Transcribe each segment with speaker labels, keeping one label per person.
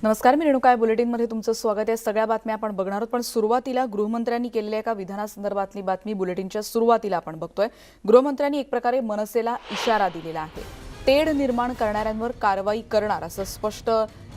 Speaker 1: नमस्कार, मी रेणुका बुलेटिनमध्ये तुमचं स्वागत आहे। सगळ्या बातम्या आपण बघणार आहोत, पण सुरुवातीला गृहमंत्र्यांनी केलेल्या एका विधानासंदर्भातली बातमी बुलेटिनच्या सुरुवातीला आपण बघतोय। गृहमंत्र्यांनी एक प्रकारे मनसेला इशारा दिलेला आहे। तेढ निर्माण करणाऱ्यांवर कारवाई करणार असं स्पष्ट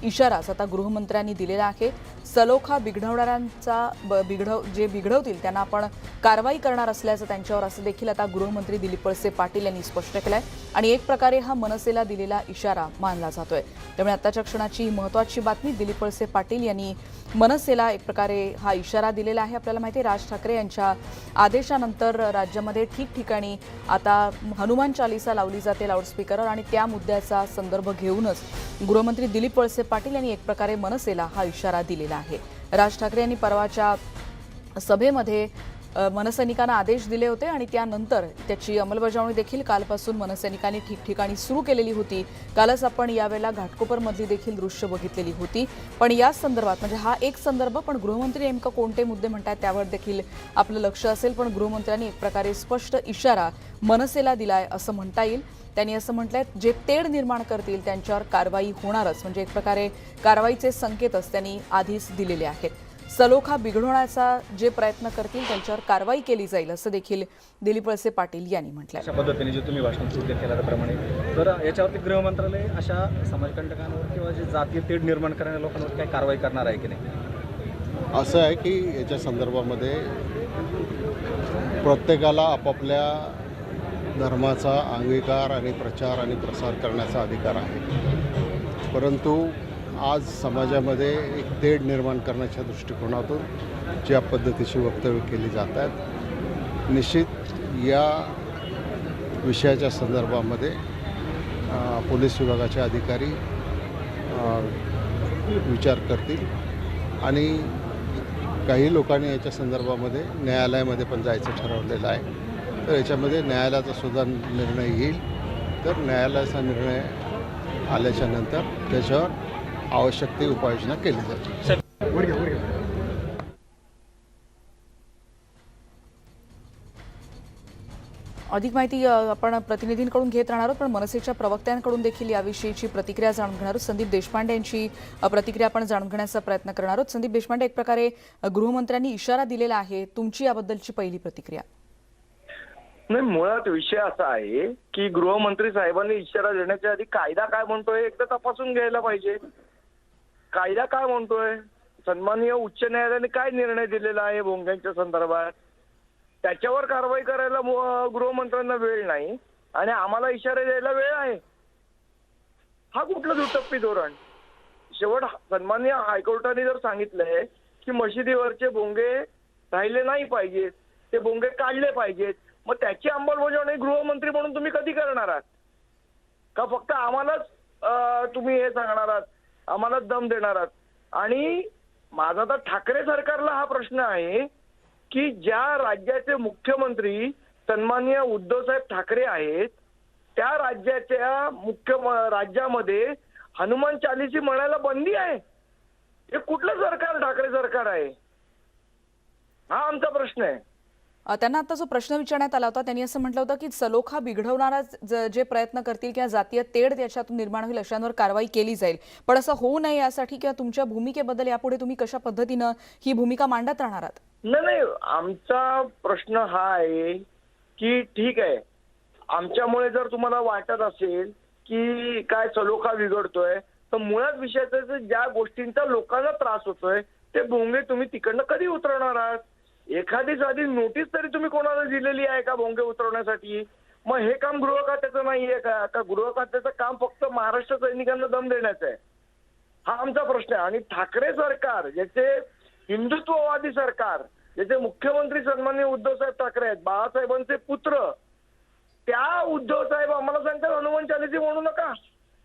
Speaker 1: इशाराच आता गृहमंत्र्यांनी दिलेला आहे। सलोखा बिघडवणाऱ्यांचा जे बिघडवतील त्यांना आपण कारवाई करणार असल्याचं त्यांच्यावर असं देखील आता गृहमंत्री दिलीप वळसे पाटील यांनी स्पष्ट केलंय आणि एक प्रकारे हा मनसेला दिलेला इशारा मानला जातोय। त्यामुळे आताच्या क्षणाची महत्त्वाची बातमी, दिलीप वळसे पाटील यांनी मनसेला एक प्रकारे हा इशारा दिलेला आहे। आपल्याला माहिती आहे, राज ठाकरे यांच्या आदेशानंतर राज्यामध्ये ठिकठिकाणी आता हनुमान चालीसा लावली जाते लाऊडस्पीकरवर आणि त्या मुद्द्याचा संदर्भ घेऊनच गृहमंत्री दिलीप वळसे पाटील यांनी एक प्रकारे मनसेला हा इशारा दिलेला आहे। राज ठाकरे यांनी परवाच्या सभेमध्ये मनसैनिकांना आदेश दिले होते आणि त्यानंतर त्याची अंमलबजावणी देखील कालपासून मनसैनिकांनी ठिकठिकाणी सुरू केलेली होती। कालच आपण यावेळेला घाटकोपरमधली देखील दृश्य बघितलेली होती। पण या संदर्भात म्हणजे हा एक संदर्भ, पण गृहमंत्री नेमकं कोणते मुद्दे म्हणतात त्यावर देखील आपलं लक्ष असेल। पण गृहमंत्र्यांनी एक प्रकारे स्पष्ट इशारा मनसेला दिलाय असं म्हणता येईल। त्यांनी असं म्हटलंय, जे तेढ निर्माण करतील त्यांच्यावर कारवाई होणारच, म्हणजे एक प्रकारे कारवाईचे संकेतच त्यांनी आधीच दिलेले आहेत। सलोखा बिघडवण्याचा जे प्रयत्न करतील त्यांच्यावर कारवाई केली जाईल असं देखील दिलीप वळसे पाटील यांनी म्हटलंय।
Speaker 2: अशा पद्धतीने जे तुम्ही भाषण सुरू केलं त्याप्रमाणे तर याच्यावरती गृह मंत्रालय अशा समाजकंटकांवर किंवा जे जातीय तेढ निर्माण करणाऱ्या लोकांवर काय कारवाई करणार आहे की नाही?
Speaker 3: असं आहे की याच्या संदर्भामध्ये प्रत्येकाला आपापल्या धर्माचा अंगीकार आणि प्रचार आणि प्रसार करण्याचा अधिकार आहे, परंतु आज समाजामध्ये एक तेढ निर्माण करण्याच्या दृष्टिकोनातून ज्या पद्धतीची वक्तव्य केली जात आहेत, निश्चित या विषयाच्या संदर्भामध्ये पोलीस विभागाचे अधिकारी विचार करतील आणि काही लोकांनी याच्या संदर्भामध्ये न्यायालयामध्ये पण जायचं ठरवलेलं आहे। तर याच्यामध्ये न्यायालयाचा सुद्धा निर्णय येईल, तर न्यायालयाचा निर्णय आल्याच्या नंतर त्याच्यावर आवश्यक ती उपाययोजना केली जाते।
Speaker 1: अधिक माहिती आपण प्रतिनिधींकडून घेत राहणार आहोत, पण मनसेच्या प्रवक्त्यांकडून देखील याविषयीची प्रतिक्रिया जाणून घेणार आहोत। संदीप देशपांडे यांची प्रतिक्रिया आपण जाणून घेण्याचा प्रयत्न करणार आहोत। संदीप देशपांडे, एक प्रकारे गृहमंत्र्यांनी इशारा दिलेला आहे, तुमची याबद्दलची पहिली प्रतिक्रिया?
Speaker 4: नाही, मुळात विषय असा आहे की गृहमंत्री साहेबांनी इशारा देण्याच्या आधी कायदा काय म्हणतोय एकदा तपासून घ्यायला पाहिजे। कायदा काय म्हणतोय, सन्माननीय उच्च न्यायालयाने काय निर्णय दिलेला आहे भोंग्यांच्या संदर्भात, त्याच्यावर कारवाई करायला गृहमंत्र्यांना वेळ नाही आणि आम्हाला इशारे द्यायला वेळ आहे। हा कुठलं दुटप्पी धोरण? शेवट सन्माननीय हायकोर्टाने जर सांगितलंय की मशिदीवरचे भोंगे राहिले नाही पाहिजेत, ते भोंगे काढले पाहिजेत, मग त्याची अंमलबजावणी गृहमंत्री म्हणून तुम्ही कधी करणार आहात? का फक्त आम्हालाच तुम्ही हे सांगणार आहात, आम्हालाच दम देणार आहात? आणि माझा तर ठाकरे सरकारला हा प्रश्न आहे की ज्या राज्याचे मुख्यमंत्री सन्माननीय उद्धवसाहेब ठाकरे आहेत, त्या राज्यामध्ये हनुमान चालीसी म्हणायला बंदी आहे। हे कुठलं सरकार ठाकरे सरकार आहे? हा आमचा प्रश्न आहे।
Speaker 1: त्यांना आता जो प्रश्न विचारण्यात आला होता त्यांनी असं म्हटलं होतं की सलोखा बिघडवणारा जे प्रयत्न करतील किंवा जातीय तेढ त्याच्यातून निर्माण होईल अशांवर कारवाई केली जाईल, पण असं होऊ नये यासाठी किंवा तुमच्या भूमिकेबद्दल यापुढे तुम्ही कशा पद्धतीनं ही भूमिका मांडत राहणार आहात?
Speaker 4: नाही, आमचा प्रश्न हा आहे की ठीक आहे, आमच्यामुळे जर तुम्हाला वाटत असेल की काय सलोखा बिघडतोय, तर मुळात विषयाचं ज्या गोष्टींचा लोकांना त्रास होतोय ते भोंगे तुम्ही तिकडनं कधी उतरवणार आहात? एखादी साधी नोटीस तरी तुम्ही कोणाला दिलेली आहे का भोंगे उतरवण्यासाठी? मग हे काम गृह खात्याचं नाहीये का गृह खात्याचं काम फक्त महाराष्ट्र सैनिकांना दम देण्याचं आहे? हा आमचा प्रश्न आहे। आणि ठाकरे सरकार, ज्याचे हिंदुत्ववादी सरकार, ज्याचे मुख्यमंत्री सन्माननीय उद्धवसाहेब ठाकरे आहेत, बाळासाहेबांचे पुत्र, त्या उद्धवसाहेब आम्हाला सांगतात हनुमान चालीसी म्हणू नका,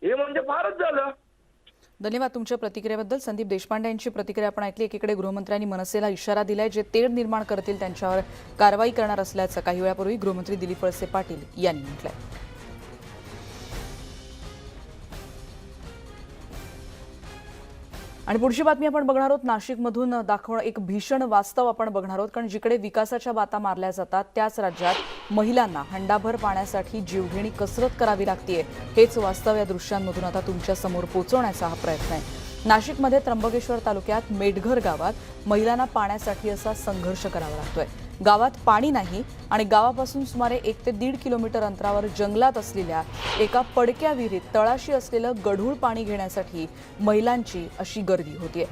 Speaker 4: हे म्हणजे फारच झालं।
Speaker 1: धन्यवाद तुमच्या प्रतिक्रियेबद्दल। संदीप देशपांडे यांची प्रतिक्रिया आपण ऐकली। एकीकडे गृहमंत्र्यांनी मनसेला इशारा दिलाय, जे तेढ निर्माण करतील त्यांच्यावर कारवाई करणार असल्याचं काही वेळापूर्वी गृहमंत्री दिलीप वळसे पाटील यांनी म्हटलंय। आणि पुढची बातमी आपण बघणार आहोत, नाशिकमधून दाखवणं एक भीषण वास्तव आपण बघणार आहोत, कारण जिकडे विकासाच्या बाता मारल्या जातात त्याच राज्यात महिलांना हंडाभर पाण्यासाठी जीवघेणी कसरत करावी लागते। हेच वास्तव या दृश्यांमधून आता तुमच्या समोर पोहोचवण्याचा हा प्रयत्न आहे। नाशिकमध्ये त्र्यंबकेश्वर तालुक्यात मेटघर गावात महिलांना पाण्यासाठी असा संघर्ष करावा लागतोय। गावात पाणी नाही आणि गावापासून सुमारे 1 ते 1.5 किलोमीटर अंतरावर जंगलात असलेल्या एका पडक्या विहिरीत तळाशी असलेलं गढूळ पाणी घेण्यासाठी महिलांची अशी गर्दी होतीये।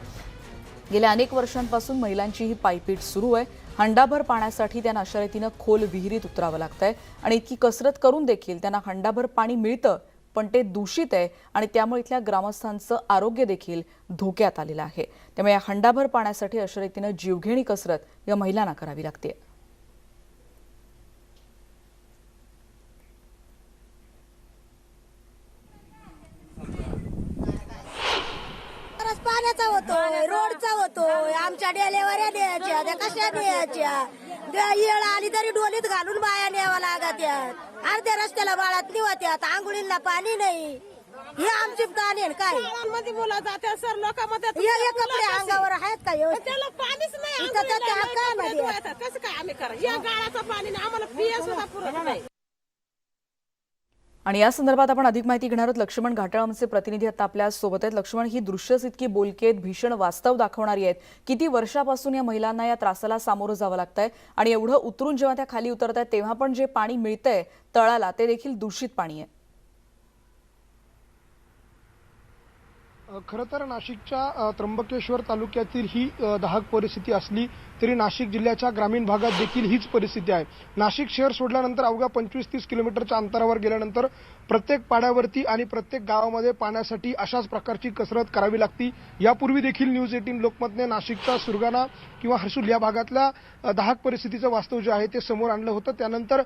Speaker 1: गेल्या अनेक वर्षांपासून महिलांची ही पायपीट सुरू आहे। हंडाभर पाण्यासाठी त्यांना अशा रीतीनं खोल विहिरीत उतरावं लागतंय आणि इतकी कसरत करून देखील त्यांना हंडाभर पाणी मिळतं, पण ते दूषित आहे आणि त्यामुळे इथल्या ग्रामस्थांचं आरोग्य देखील धोक्यात आलेलं आहे। त्यामुळे या हंडाभर पाण्यासाठी अशा रीतीनं जीवघेणी कसरत या महिलांना करावी लागते।
Speaker 5: पाण्याचा होतोय, रोडचा होतोय, आमच्या डेलेवऱ्या द्यायच्या, त्या कशा द्यायच्या, येळ आली तरी डोलीत घालून बाया न्यावा लागत्यात, अर्ध्या रस्त्याला बाळात निवत्यात, आंघोळीला पाणी नाही, हे आमची ताण आहे काय?
Speaker 6: मध्ये मुलं जाते सर लोकांमध्ये
Speaker 5: हे कपडे अंगावर आहेत का व्यवस्थित?
Speaker 6: त्याला पाणीच नाही
Speaker 5: इथं तर त्या हक्कामध्ये आहे.
Speaker 6: कसं काय आम्ही करा या गाळाचं पाणी नाही आम्हाला पिया सुद्धा पुरत नाही।
Speaker 1: आणि या संदर्भात आपण अधिक माहिती घेणार आहोत। लक्ष्मण घाटळ आमचे प्रतिनिधी आता आपल्या सोबत आहेत। लक्ष्मण, ही दृश्यच इतकी बोलकी आहेत, भीषण वास्तव दाखवणारी आहेत। किती वर्षापासून या महिलांना या त्रासाला सामोरं जावं लागतंय आणि एवढं उतरून जेव्हा त्या खाली उतरत आहेत तेव्हा पण जे पाणी मिळतंय तळाला ते देखील दूषित पाणी आहे।
Speaker 7: खरं तर नाशिकच्या त्र्यंबकेश्वर तालुक्यातील ही दाहक परिस्थिती असली तरी नाशिक जिल्ह्याच्या ग्रामीण भागात देखील हीच परिस्थिती आहे। नाशिक शहर सोडल्यानंतर अवघ्या 25-30 किलोमीटरच्या अंतरावर गेल्यानंतर प्रत्येक पाड्यावरती आणि प्रत्येक गावामध्ये पाण्यासाठी अशाच प्रकारची कसरत करावी लागती। यापूर्वी देखील न्यूज 18 लोकमतने नाशिकचा सुरगाणा किंवा हर्सुल या भागातल्या दाहक परिस्थितीचं वास्तव जे आहे ते समोर आणलं होतं। त्यानंतर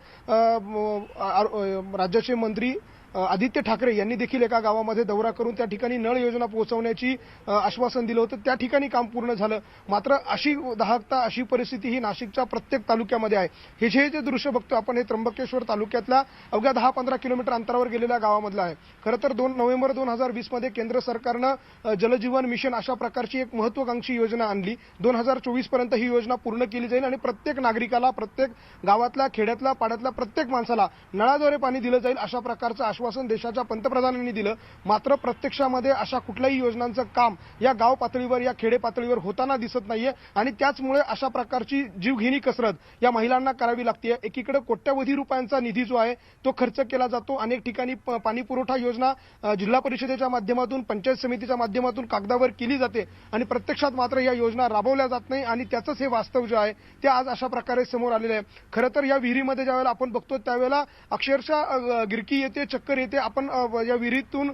Speaker 7: राज्याचे मंत्री आदित्य ठाकरे यांनी देखील एका गावामध्ये दौरा करून त्या ठिकाणी नळ योजना पोहोचवण्याची आश्वासन दिलं होतं। त्या ठिकाणी काम पूर्ण झालं, मात्र अशी दाहकता अशी परिस्थिती ही नाशिकच्या प्रत्येक तालुक्यामध्ये आहे। हे जे दृश्य बघतो आपण हे त्र्यंबकेश्वर तालुक्यातल्या अवघ्या 10-15 किलोमीटर अंतरावर गेलेल्या गावामधलं आहे। खरं तर 2 नोव्हेंबर 2020 मध्ये केंद्र सरकारनं जलजीवन मिशन अशा प्रकारची एक महत्वाकांक्षी योजना आणली। 2024 पर्यंत ही योजना पूर्ण केली जाईल आणि प्रत्येक नागरिकाला, प्रत्येक गावातल्या, खेड्यातल्या, पाड्यातल्या प्रत्येक माणसाला नळाद्वारे पाणी दिलं जाईल अशा प्रकारचं आश्वासन देशाच्या पंतप्रधानांनी दिलं। मात्र प्रत्यक्षामध्ये अशा कुठल्याही योजनांचं काम या गाव पातळीवर, या खेडे पातळीवर होताना दिसत नाहीये आणि त्याचमुळे अशा प्रकारची जीवघेणी कसरत या महिलांना करावी लागते। एकीकडे कोट्यवधी रुपयांचा निधी जो आहे तो खर्च केला जातो। अनेक ठिकाणी पाणी पुरवठा योजना जिल्हा परिषदेच्या माध्यमातून, पंचायत समितीच्या माध्यमातून कागदावर केली जाते आणि प्रत्यक्षात मात्र या योजना राबवल्या जात नाही आणि त्याचंच हे वास्तव जे आहे ते आज अशा प्रकारे समोर आलेलं आहे। खरं तर या विहिरीमध्ये ज्यावेळेला आपण बघतो त्यावेळेला अक्षरशः गिरकी येते, चक्कर येते। आपण या विहिरीतून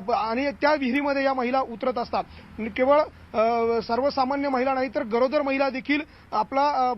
Speaker 7: आणि त्या विहिरीमध्ये या महिला उतरत असतात। केवळ सर्वसामान्य महिला नाही तर गरोदर महिला देखील आपला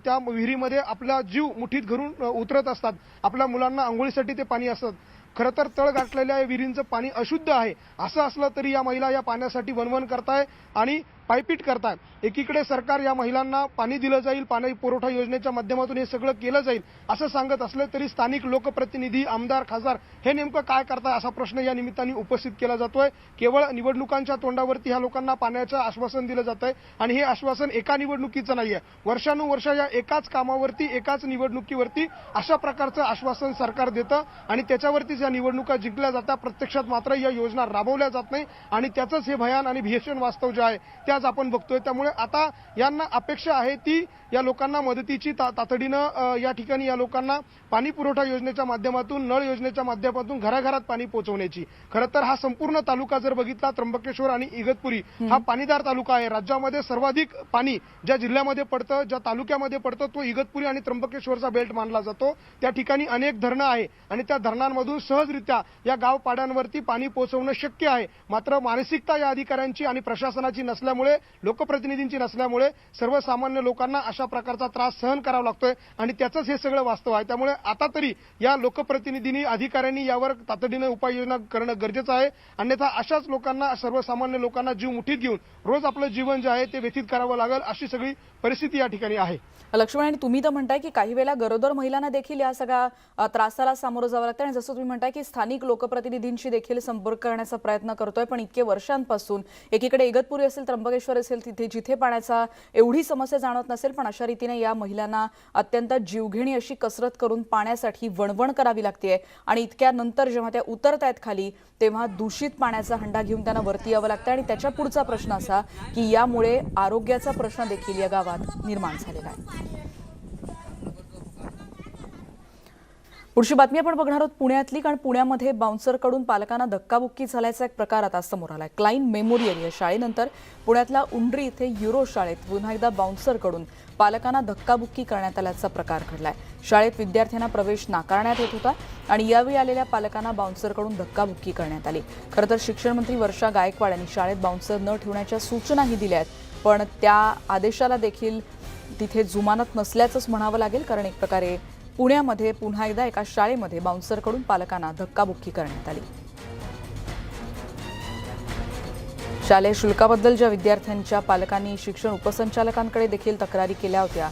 Speaker 7: त्या विहिरीमध्ये आपला जीव मुठीत धरून उतरत असतात। आपल्या मुलांना आंघोळीसाठी ते पाणी असतं। खरं तर तळ गाठलेल्या या विहिरींचं पाणी अशुद्ध आहे, असं असलं तरी या महिला या पाण्यासाठी वणवण करताय आणि पायपीट करताय। एकीकडे सरकार या महिलांना पाणी दिलं जाईल, पाणी पुरवठा योजनेच्या माध्यमातून हे सगळं केलं जाईल असं सांगत असलं तरी स्थानिक लोकप्रतिनिधी, आमदार, खासदार हे नेमकं काय करताय असा प्रश्न या निमित्ताने उपस्थित केला जातोय। केवळ निवडणुकांच्या तोंडावरती ह्या लोकांना पाण्याचं आश्वासन दिलं जातंय आणि हे आश्वासन एका निवडणुकीचं नाहीये। वर्षानुवर्ष या एकाच कामावरती, एकाच निवडणुकीवरती अशा प्रकारचं आश्वासन सरकार देतं आणि त्याच्यावरतीच या निवडणुका जिंकल्या जातात। प्रत्यक्षात मात्र या योजना राबवल्या जात नाही आणि त्याचंच हे भयान आणि भीषण वास्तव जे आहे ते आज आपण बघतोय। त्यामुळे आता यांना अपेक्षा आहे ती या लोकांना मदतीची तातडीनं या ठिकाणी या लोकांना पाणी पुरवठा योजनेच्या माध्यमातून, नळ योजनेच्या माध्यमातून घराघरात पाणी पोहोचवण्याची। खरं तर हा संपूर्ण तालुका जर बघितला, त्र्यंबकेश्वर आणि इगतपुरी हा पाणीदार तालुका आहे। राज्यामध्ये सर्वाधिक पाणी ज्या जिल्ह्यामध्ये पडतं, ज्या तालुक्यामध्ये पडतं तो इगतपुरी आणि त्र्यंबकेश्वरचा बेल्ट मानला जातो। त्या ठिकाणी अनेक धरणं आहे आणि त्या धरणांमधून सहजरित्या या गाव पाड्यांवरती पाणी पोहोचवणं शक्य आहे। मात्र मानसिकता या अधिकाऱ्यांची आणि प्रशासनाची नसल्यामुळे, लोकप्रतिनिधींची नसल्यामुळे सर्वसामान्य लोकांना अशा प्रकारचा त्रास सहन करावा लागतोय आणि त्याचंच हे सगळं वास्तव आहे। त्यामुळे आता तरी या लोकप्रतिनिधींनी, अधिकाऱ्यांनी यावर तातडीने उपाययोजना करणं गरजेचं आहे। अन्यथा अशाच लोकांना, सर्वसामान्य लोकांना जीव मुठीत घेऊन रोज आपलं जीवन जे आहे ते व्यतीत करावं लागेल अशी सगळी परिस्थिती या ठिकाणी आहे।
Speaker 1: लक्ष्मण, आणि तुम्ही तर म्हणताय की काही वेळेला गरोदर महिलांना देखील या सगळ्या त्रासाला सामोरं जावं लागतं आणि जसं तुम्ही म्हणताय की स्थानिक लोकप्रतिनिधींशी देखील संपर्क करण्याचा प्रयत्न करतोय, पण इतके वर्षांपासून एकीकडे इगतपुरी असेल, त्र्यंबकेश्वर त्र्यंबकेश्वर असेल तिथे जिथे पाण्याचा एवढी समस्या जाणवत नसेल, पण अशा रीतीने या महिलांना अत्यंत जीवघेणी अशी कसरत करून पाण्यासाठी वणवण करावी लागते आणि इतक्यानंतर जेव्हा त्या उतरतायत खाली तेव्हा दूषित पाण्याचा हंडा घेऊन त्यांना वरती यावं लागतं आणि त्याच्या पुढचा प्रश्न असा की यामुळे आरोग्याचा प्रश्न देखील या गावात निर्माण झालेला आहे. पुढची बातमी आपण बघणार आहोत पुण्यातली, कारण पुण्यामध्ये बाउन्सरकडून पालकांना धक्काबुक्की झाल्याचा एक प्रकार आता समोर आलाय. क्लाइन मेमोरियल या शाळेनंतर पुण्यातल्या उंडरी इथे युरो शाळेत पुन्हा एकदा बाउन्सरकडून पालकांना धक्काबुक्की करण्यात आल्याचा प्रकार घडलाय. शाळेत विद्यार्थ्यांना प्रवेश नाकारण्यात येत होता आणि यावेळी आलेल्या पालकांना बाउन्सरकडून धक्काबुक्की करण्यात आली. खरं तर शिक्षण मंत्री वर्षा गायकवाड यांनी शाळेत बाउन्सर न ठेवण्याच्या सूचनाही दिल्या आहेत, पण त्या आदेशाला देखील तिथे जुमानत नसल्याचंच म्हणावं लागेल, कारण एक प्रकारे पुण्यामध्ये पुन्हा एकदा एका शाळेमध्ये बाउन्सरकडून पालकांना धक्काबुक्की करण्यात आली. शालेय शुल्काबद्दल ज्या विद्यार्थ्यांच्या पालकांनी शिक्षण उपसंचालकांकडे देखील तक्रारी केल्या होत्या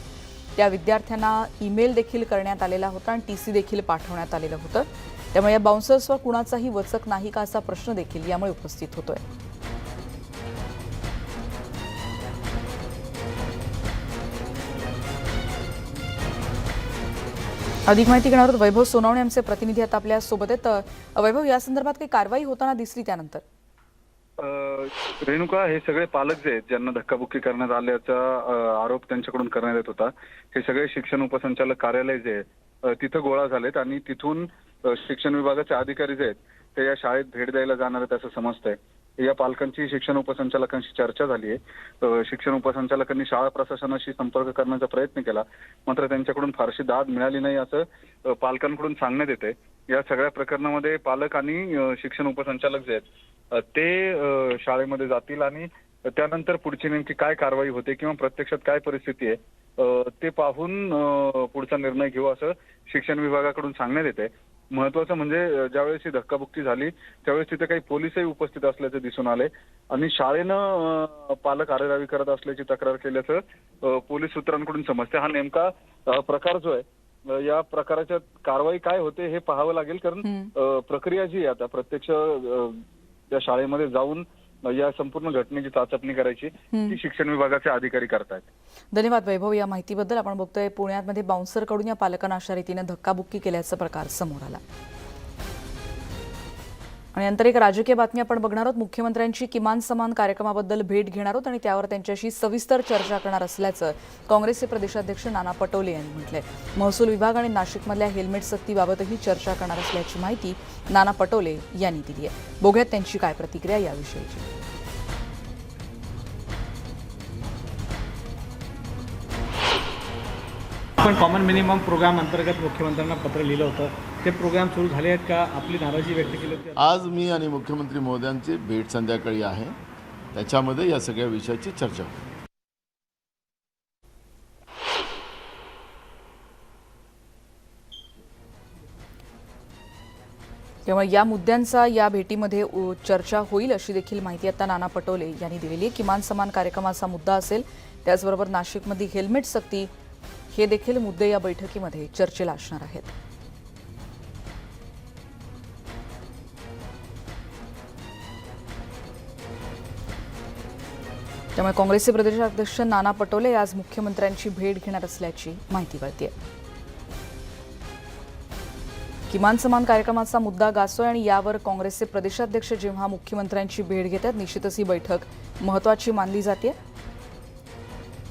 Speaker 1: त्या विद्यार्थ्यांना ईमेल देखील करण्यात आलेला होता आणि टीसी देखील पाठवण्यात आलेलं होतं. त्यामुळे या बाउन्सर्सवर कुणाचाही वचक नाही का असा प्रश्न देखील यामुळे उपस्थित होतोय. अधिक माहिती घेणार आहोत. वैभव सोनवणे आमचे प्रतिनिधी आता आपल्या सोबत आहेत. वैभव, या संदर्भात काही कारवाई होताना दिसली त्यानंतर?
Speaker 8: रेणुका, हे सगळे पालक जे आहेत ज्यांना धक्काबुक्की करण्यात आल्याचा आरोप त्यांच्याकडून करण्यात येत होता, हे सगळे शिक्षण उपसंचालक कार्यालय जे आहे तिथं गोळा झालेत आणि तिथून शिक्षण विभागाचे अधिकारी जे आहेत ते या शाळेत भेट द्यायला जाणार आहेत असं समजतंय. या पालकांची शिक्षण उपसंचालकांशी चर्चा झाली आहे. शिक्षण उपसंचालकांनी शाळा प्रशासनाशी संपर्क करण्याचा प्रयत्न केला, मात्र त्यांच्याकडून फारशी दाद मिळाली नाही असं पालकांकडून सांगण्यात येते. या सगळ्या प्रकरणामध्ये पालक आणि शिक्षण उपसंचालक जे आहेत ते शाळेमध्ये जातील आणि त्यानंतर पुढची नेमकी काय कारवाई होते किंवा प्रत्यक्षात काय परिस्थिती आहे ते पाहून पुढचा निर्णय घेऊ असं शिक्षण विभागाकडून सांगण्यात येते. महत्वाचं म्हणजे ज्यावेळेस ही धक्काबुक्की झाली त्यावेळेस तिथे काही पोलिसही उपस्थित असल्याचे दिसून आले आणि शाळेनं पालक आरेरावी करत असल्याची तक्रार केल्याचं पोलीस सूत्रांकडून समजते. हा नेमका प्रकार जो आहे या प्रकाराच्या कारवाई काय होते हे पाहावं लागेल, कारण प्रक्रिया जी आहे आता प्रत्यक्ष त्या शाळेमध्ये जाऊन या संपूर्ण घटनेची चाचपणी करायची ती शिक्षण विभागाचे अधिकारी करतायत.
Speaker 1: धन्यवाद वैभव या माहितीबद्दल. आपण बघतोय पुण्यामध्ये बाउन्सरकडून या पालकांना अशा रीतीने धक्काबुक्की केल्याचा प्रकार समोर आला. आणि नंतर एक राजकीय बातमी आपण बघणार आहोत. मुख्यमंत्र्यांची किमान समान कार्यक्रमाबद्दल भेट घेणार आहोत आणि त्यावर त्यांच्याशी सविस्तर चर्चा करणार असल्याचं काँग्रेसचे प्रदेशाध्यक्ष नाना पटोले यांनी म्हटलंय. महसूल विभाग आणि नाशिकमधल्या हेल्मेट सक्तीबाबतही चर्चा करणार असल्याची माहिती नाना पटोले यांनी दिली आहे. बघूयात त्यांची काय प्रतिक्रिया याविषयीची.
Speaker 9: आपण कॉमन मिनिमम प्रोग्राम अंतर्गत मुख्यमंत्र्यांना पत्र लिहिलं होतं, ते प्रोग्राम सुरू झाले आहेत का? आपली नाराजी व्यक्त केली होती.
Speaker 10: आज मी आणि मुख्यमंत्री महोदयांची भेट संध्याकाळी आहे, त्याच्यामध्ये या सगळ्या विषयाची चर्चा होईल.
Speaker 1: त्यामुळे या मुद्द्यांचा या भेटीमध्ये चर्चा होईल अशी देखील माहिती आता नाना पटोले यांनी दिलेली आहे. किमान समान कार्यक्रमाचा मुद्दा असेल, त्याचबरोबर नाशिकमध्ये हेल्मेट सक्ती हे देखील मुद्दे या बैठकीमध्ये चर्चेला असणार आहेत. त्यामुळे काँग्रेसचे प्रदेशाध्यक्ष नाना पटोले आज मुख्यमंत्र्यांची भेट घेणार असल्याची माहिती कळते. किमान समान कार्यक्रमाचा मुद्दा गाजतोय आणि यावर काँग्रेसचे प्रदेशाध्यक्ष जेव्हा मुख्यमंत्र्यांची भेट घेतात निश्चितच ही बैठक महत्त्वाची मानली जाते.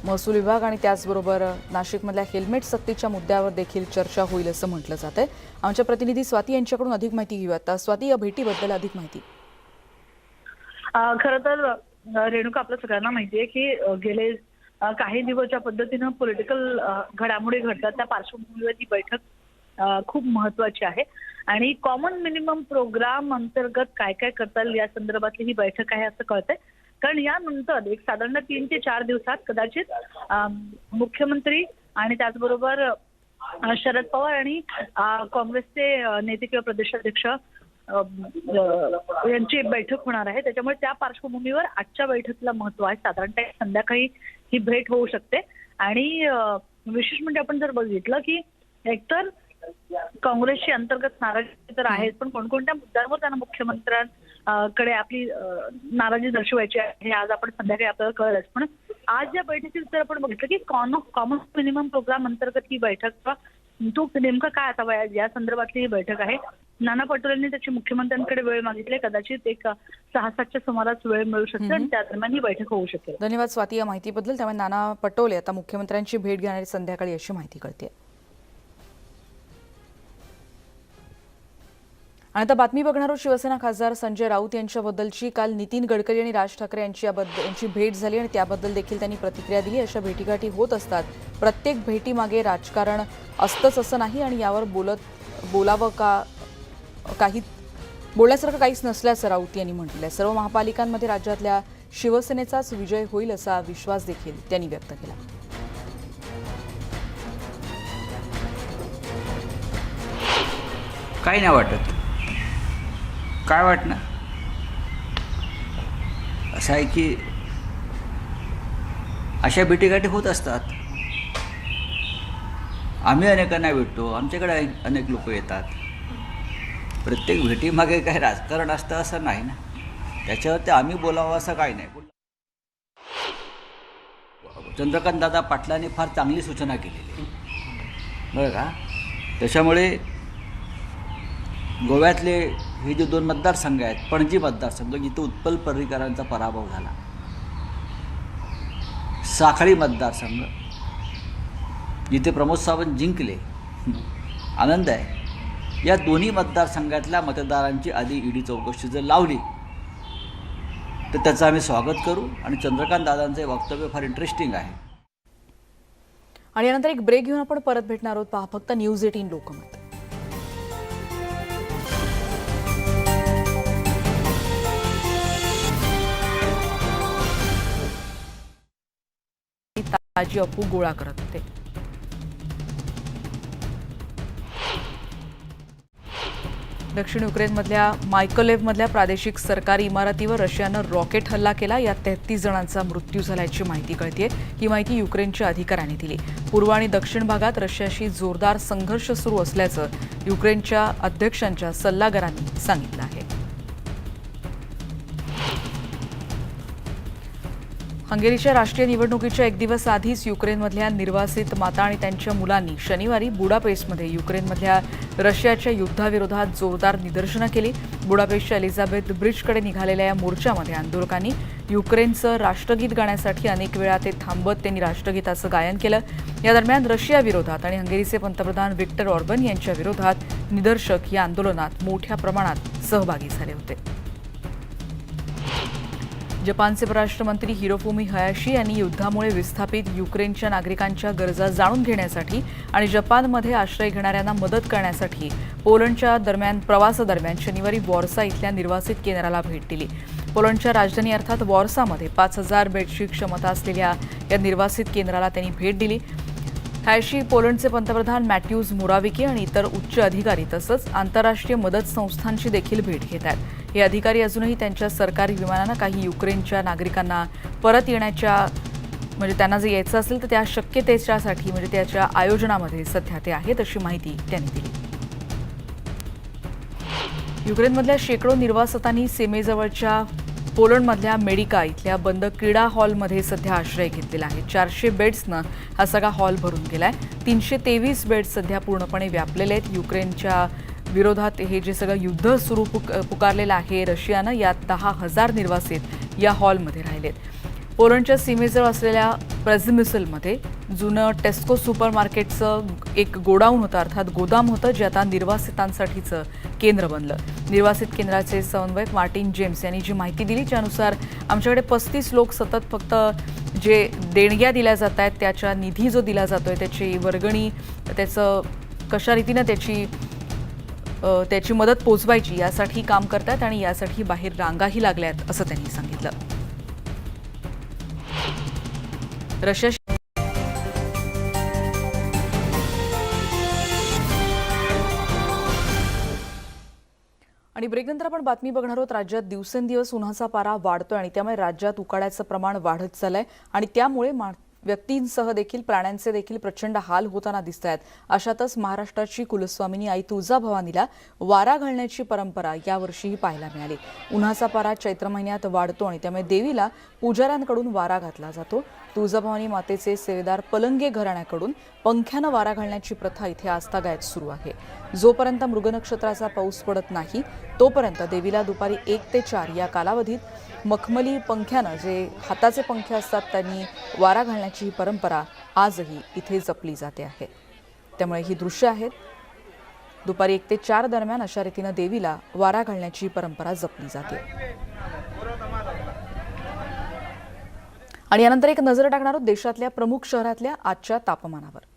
Speaker 1: महसूल विभाग आणि त्याचबरोबर नाशिकमधल्या हेल्मेट सक्तीच्या मुद्द्यावर देखील चर्चा होईल असं म्हटलं जात आहे. आमच्या प्रतिनिधी स्वाती यांच्याकडून अधिक माहिती घेऊयात. स्वाती, या भेटीबद्दल अधिक माहिती.
Speaker 11: खरं तर रेणुका, आपल्या सगळ्यांना माहिती आहे की गेले काही दिवस ज्या पद्धतीनं पॉलिटिकल घडामोडी घडतात त्या पार्श्वभूमीवर ही बैठक खूप महत्वाची आहे आणि कॉमन मिनिमम प्रोग्राम अंतर्गत काय काय करता येईल या संदर्भातली ही बैठक आहे असं कळतंय. कारण यानंतर एक साधारण 3 ते 4 दिवसात कदाचित मुख्यमंत्री आणि त्याचबरोबर शरद पवार आणि काँग्रेसचे नेते किंवा प्रदेशाध्यक्ष यांची बैठक होणार आहे. त्याच्यामुळे त्या पार्श्वभूमीवर आजच्या बैठकीला महत्व आहे. साधारणतः संध्याकाळी ही भेट होऊ शकते आणि विशेष म्हणजे आपण जर बघितलं की एकतर काँग्रेसची अंतर्गत नाराजी तर आहेच, पण कोणकोणत्या मुद्द्यांवर त्यांना कडे आपली नाराजी दर्शवायची आहे हे आज आपण संध्याकाळी आपल्याला कळलंच. पण आज या बैठकीत जर आपण बघितलं की कॉमन मिनिमम प्रोग्राम अंतर्गत ही बैठक तो नेमकं काय आता या संदर्भातली ही बैठक आहे. नाना पटोलेंनी त्याची मुख्यमंत्र्यांकडे वेळ मागितली. कदाचित एक 6-7च्या सुमारास वेळ मिळू शकते आणि त्या दरम्यान ही बैठक होऊ शकेल.
Speaker 1: धन्यवाद स्वाती या माहितीबद्दल. त्यामुळे नाना पटोले आता मुख्यमंत्र्यांची भेट घेणारी संध्याकाळी अशी माहिती कळते. आणि आता बातमी बघणार आहोत शिवसेना खासदार संजय राऊत यांच्याबद्दलची. काल नितीन गडकरी आणि राज ठाकरे यांची भेट झाली आणि त्याबद्दल देखील त्यांनी प्रतिक्रिया दिली. अशा भेटीगाठी होत असतात. प्रत्येक भेटीमागे राजकारण असतंच असं नाही आणि यावर बोलावं का काही बोलण्यासारखं काहीच नसल्याचं राऊत यांनी म्हटलंय. सर्व महापालिकांमध्ये राज्यातल्या शिवसेनेचाच विजय होईल असा विश्वास देखील त्यांनी व्यक्त केला.
Speaker 12: काही नाही वाटत. काय वाटणार असं आहे की अशा भेटीगाठी होत असतात. आम्ही अनेकांना भेटतो, आमच्याकडे अनेक लोक येतात. प्रत्येक भेटीमागे काही राजकारण असतं असं नाही ना. त्याच्यावरती आम्ही बोलावं असं काही नाही. चंद्रकांत दादा पाटलांनी फार चांगली सूचना केलेली बरं का. त्याच्यामुळे गोव्यातले हे जे 2 मतदारसंघ आहेत, पणजी मतदारसंघ जिथे उत्पल पर्रीकरांचा पराभव झाला, साखळी मतदारसंघ जिथे प्रमोद सावंत जिंकले, आनंद आहे. या दोन्ही मतदारसंघातल्या मतदारांची आधी ईडी चौकशी जर लावली तर त्याचं आम्ही स्वागत करू. आणि चंद्रकांत दादांचे वक्तव्य फार इंटरेस्टिंग आहे.
Speaker 1: आणि यानंतर एक ब्रेक घेऊन आपण परत भेटणार आहोत. पहा फक्त न्यूज 18 लोकमत. ताजी अफू गोळा करत होते. दक्षिण युक्रेनमधल्या मायकोलेव्हमधल्या प्रादेशिक सरकारी इमारतीवर रशियानं रॉकेट हल्ला केला. यात 33 जणांचा मृत्यू झाल्याची माहिती कळतेय. ही माहिती युक्रेनच्या अधिकाऱ्यांनी दिली. पूर्व आणि दक्षिण भागात रशियाशी जोरदार संघर्ष सुरू असल्याचं युक्रेनच्या अध्यक्षांच्या सल्लागारांनी सांगितलं आहे. हंगेरीच्या राष्ट्रीय निवडणुकीच्या 1 दिवस आधीच युक्रेनमधल्या निर्वासित माता आणि त्यांच्या मुलांनी शनिवारी बुडापेस्टमध्ये युक्रेनमधल्या रशियाच्या युद्धाविरोधात जोरदार निदर्शनं केली. बुडापेस्टच्या एलिझाबेथ ब्रिजकडे निघालेल्या या मोर्चामध्ये आंदोलकांनी युक्रेनचं राष्ट्रगीत गाण्यासाठी अनेक वेळा ते थांबत त्यांनी राष्ट्रगीताचं गायन केलं. या दरम्यान रशियाविरोधात आणि हंगेरीचे पंतप्रधान व्हिक्टर ऑर्बन यांच्या विरोधात निदर्शक या आंदोलनात मोठ्या प्रमाणात सहभागी झाले होते. जपानचे परराष्ट्रमंत्री हिरोफुमी हयाशी यांनी युद्धामुळे विस्थापित युक्रेनच्या नागरिकांच्या गरजा जाणून घेण्यासाठी आणि जपानमध्ये आश्रय घेणाऱ्यांना मदत करण्यासाठी पोलंडच्या प्रवासादरम्यान शनिवारी वॉर्सा इथल्या निर्वासित केंद्राला भेट दिली. पोलंडच्या राजधानी अर्थात वॉर्सामध्ये 5000 बेडची क्षमता असलेल्या या निर्वासित केंद्राला त्यांनी भेट दिली. हॅशी पोलंडचे पंतप्रधान मॅट्यूज मोराविकी आणि इतर उच्च अधिकारी तसंच आंतरराष्ट्रीय मदत संस्थांची देखील भेट घेत आहेत. हे अधिकारी अजूनही त्यांच्या सरकारी विमानानं काही युक्रेनच्या नागरिकांना परत येण्याच्या म्हणजे त्यांना जर यायचं असेल तर त्या शक्यतेच्यासाठी म्हणजे त्याच्या आयोजनामध्ये सध्या ते आहेत अशी माहिती त्यांनी दिली. युक्रेनमधल्या शेकडो निर्वासितांनी सीमेजवळच्या पोलंडमधल्या मेडिका इथल्या बंद क्रीडा हॉलमध्ये सध्या आश्रय घेतलेला आहे. 400 बेड्सनं हा सगळा हॉल भरून गेलाय. 323 बेड्स सध्या पूर्णपणे व्यापलेले आहेत. युक्रेनच्या विरोधात हे जे सगळं युद्ध सुरू पुकारलेलं आहे रशियानं, यात 10,000 निर्वासित या हॉलमध्ये राहिलेत. पोलंडच्या सीमेजवळ असलेल्या प्रेझिमिसलमध्ये जुनं टेस्को सुपरमार्केटचं एक गोडाऊन होतं अर्थात गोदाम होतं जे आता निर्वासितांसाठीचं केंद्र बनलं. निर्वासित केंद्राचे समन्वयक मार्टिन जेम्स यांनी जी माहिती दिली त्यानुसार आमच्याकडे 35 लोक सतत फक्त जे देणग्या दिल्या जात आहेत त्याच्या निधी जो दिला जातोय त्याची वर्गणी त्याचं कशा रीतीनं त्याची मदत पोचवायची यासाठी काम करतात आणि यासाठी बाहेर रांगाही लागल्यात असं त्यांनी सांगितलं. रशिया आणि ब्रेकनंतर आपण बातमी बघणार आहोत. राज्यात दिवसेंदिवस उन्हाचा पारा वाढतोय आणि त्यामुळे राज्यात उकाड्याचं प्रमाण वाढत चाललंय आणि त्यामुळे व्यक्तींसह देखील प्राण्यांचे देखील प्रचंड हाल होताना दिसत आहेत. अशातच महाराष्ट्राची कुलस्वामिनी आई तुळजाभवानीला वारा घालण्याची परंपरा यावर्षीही पाहायला मिळाली. उन्हाचा पारा चैत्र महिन्यात वाढतो आणि त्यामुळे देवीला पुजाऱ्यांकडून वारा घातला जातो. तुळजाभवानी मातेचे सेवेदार पलंगे घराण्याकडून पंख्यानं वारा घालण्याची प्रथा इथे आजतागायत सुरू आहे. जोपर्यंत मृग नक्षत्राचा पाऊस पडत नाही तोपर्यंत देवीला दुपारी 1 ते 4 या कालावधीत मखमली पंख्यानं, जे हाताचे पंखे असतात, त्यांनी वारा घालण्याची ही परंपरा आजही इथे जपली जाते आहे. त्यामुळे ही दृश्य आहेत. दुपारी 1 ते 4 दरम्यान अशा रीतीनं देवीला वारा घालण्याची परंपरा जपली जाते. आणि यानंतर एक नजर टाकणार आहोत देशातल्या प्रमुख शहरातल्या आजच्या तापमानावर.